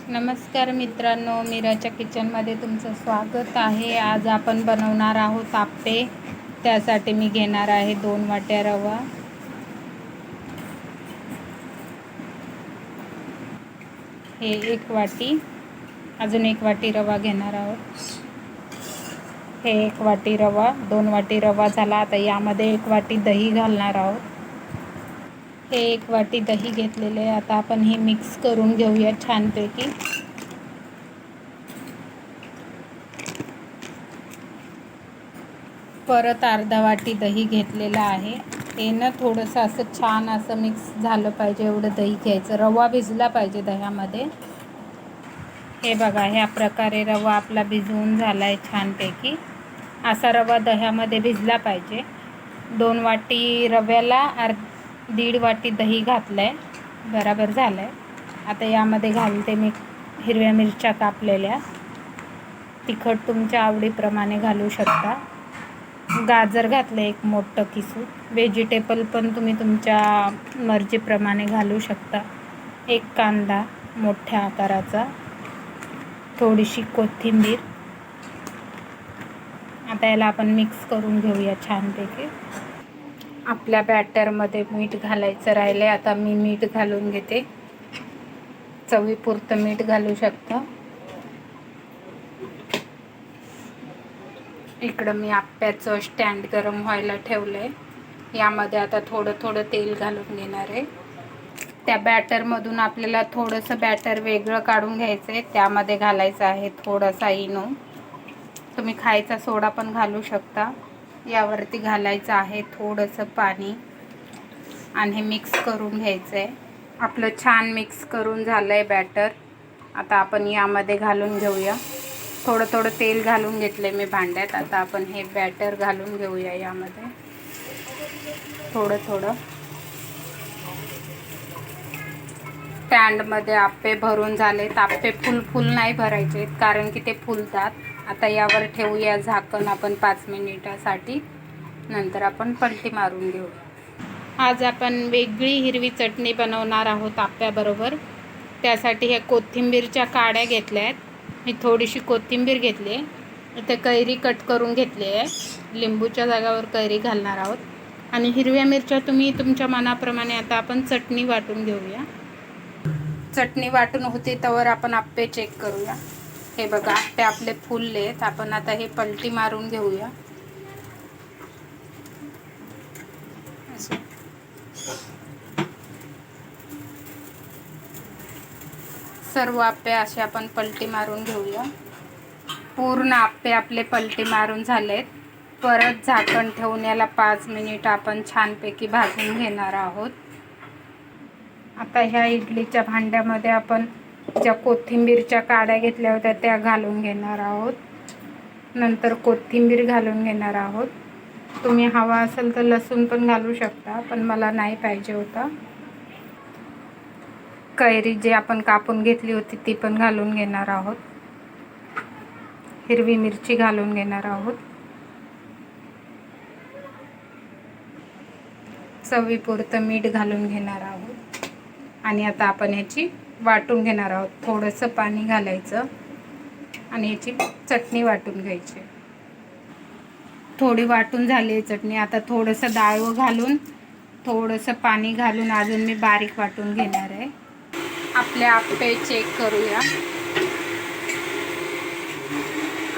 नमस्कार मित्रांनो, मीराच्या किचनमध्ये तुमचं स्वागत आहे. आज आपण बनवणार आहोत आप्पे. त्यासाठी मी घेणार आहे 2 वाट्या रवा, हे 1 वाटी, अजून 1 वाटी रवा घेणार आहोत. हे 1 वाटी रवा, 2 वाटी रवा झाला. आता यामध्ये 1 वाटी दही घालणार आहोत. हे 1 वाटी दही घेतलेले आहे. आता आपण हे मिक्स करून घेऊया छानपैकी. परत अर्धा वाटी दही घेतलेलं आहे. हे ना थोडंसं असं छान असं मिक्स झालं पाहिजे एवढं दही घ्यायचं. रवा भिजला पाहिजे दह्यामध्ये. हे बघा, ह्या प्रकारे रवा आपला भिजवून झाला आहे छानपैकी. असा रवा दह्यामध्ये भिजला पाहिजे. 2 वाटी रव्याला 1.5 वाटी दही घातलं आहे, बरोबर झालं आहे. आता यामध्ये घालते मी हिरव्या मिरच्या कापलेल्या. तिखट तुमच्या आवडीप्रमाणे घालू शकता. गाजर घातलं 1 मोठं किसून. व्हेजिटेबल पण तुम्ही तुमच्या मर्जीप्रमाणे घालू शकता. 1 कांदा मोठ्या आकाराचा, थोडीशी कोथिंबीर. आता याला आपण मिक्स करून घेऊया छानपैकी. आपल्या बॅटरमध्ये मीठ घालायचं राहिलं आहे. आता मी मीठ घालून घेते. चवीपुरतं मीठ घालू शकता. इकडं मी आप्याचं स्टँड गरम व्हायला ठेवलं आहे. यामध्ये आता थोडं तेल घालून घेणार आहे. त्या बॅटरमधून आपल्याला थोडंसं बॅटर वेगळं काढून घ्यायचं आहे. त्यामध्ये घालायचं आहे थोडासा इनो. तुम्ही खायचा सोडा पण घालू शकता. यावरती घालायचं आहे थोडंसं पाणी आणि हे मिक्स करून घ्यायचं आहे. आपलं छान मिक्स करून झालं आहे बॅटर. आता आपण यामध्ये घालून घेऊया. थोडं तेल घालून घेतलं आहे मी भांड्यात. आता आपण हे बॅटर घालून घेऊया यामध्ये थोडं. स्टँडमध्ये आप्पे भरून झालेत. आप्पे फुल नाही भरायचे कारण की ते फुलतात. आता यावर ठेवूया झाकण आपण 5 मिनिटासाठी. नंतर आपण पलटी मारून घेऊ. आज आपण वेगळी हिरवी चटणी बनवणार आहोत आप्याबरोबर. त्यासाठी ह्या कोथिंबीरच्या काड्या घेतल्या आहेत. मी थोडीशी कोथिंबीर घेतली आहे. इथे कैरी कट करून घेतली आहे. लिंबूच्या जागावर कैरी घालणार आहोत. आणि हिरव्या मिरच्या तुम्ही तुमच्या मनाप्रमाणे. आता आपण चटणी वाटून घेऊया. चटणी वाटून होते तवर आपण आप्पे चेक करूया. हे बघा, आप्पे आपले फुललेत. आपण आता हे पलटी मारून घेऊया. सर्व आप्पे असे आपण पलटी मारून घेऊया. पूर्ण आप्पे आपले पलटी मारून झालेत. परत झाकण ठेवून याला 5 मिनिट आपण छानपैकी भाजून घेणार आहोत. आता ह्या इडलीच्या भांड्यामध्ये आपण ज्या कोथिंबीरच्या काड्या घेतल्या होत्या त्या घालून घेणार आहोत. नंतर कोथिंबीर घालून घेणार आहोत. तुम्ही हवा असेल तर लसूण पण घालू शकता, पण मला नाही पाहिजे होता. कैरी जे आपण कापून घेतली होती ती पण घालून घेणार आहोत. हिरवी मिरची घालून घेणार आहोत. चवीपुरतं मीठ घालून घेणार आहोत. आणि आता आपण याची वाटून घेणार आहोत. थोडंसं पाणी घालायचं आणि याची चटणी वाटून घ्यायची. थोडी वाटून झाली आहे चटणी. आता थोडंसं डाळव घालून थोडंसं पाणी घालून अजून मी बारीक वाटून घेणार आहे. आपले आप्पे चेक करूया.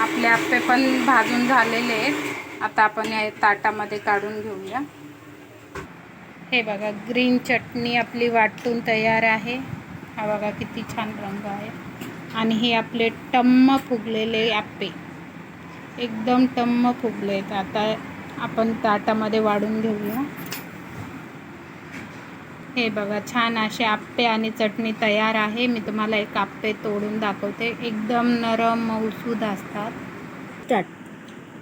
आपले आप्पे पण भाजून झालेले आहेत. आता आपण या ताटामध्ये काढून घेऊया. हे बघा, ग्रीन चटणी आपली वाटून तयार आहे. हा बघा किती छान रंग आहे. आणि हे आपले टम्म फुगलेले आप्पे एकदम टम्म फुगलेत. आता आपण ताटामध्ये वाढून घेऊया. हे बघा, छान असे आप्पे आणि चटणी तयार आहे. मी तुम्हाला एक आप्पे तोडून दाखवते. एकदम नरम मऊसूद असतात.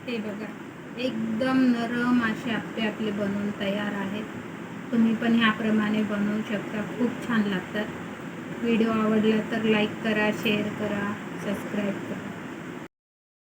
हे बघा, एकदम नरम असे आप्पे आपले बनवून तयार आहेत. तुम्ही पण ह्याप्रमाणे बनवू शकता. खूप छान लागतात. व्हिडिओ आवडला तर लाईक करा, शेअर करा, सबस्क्राईब करा.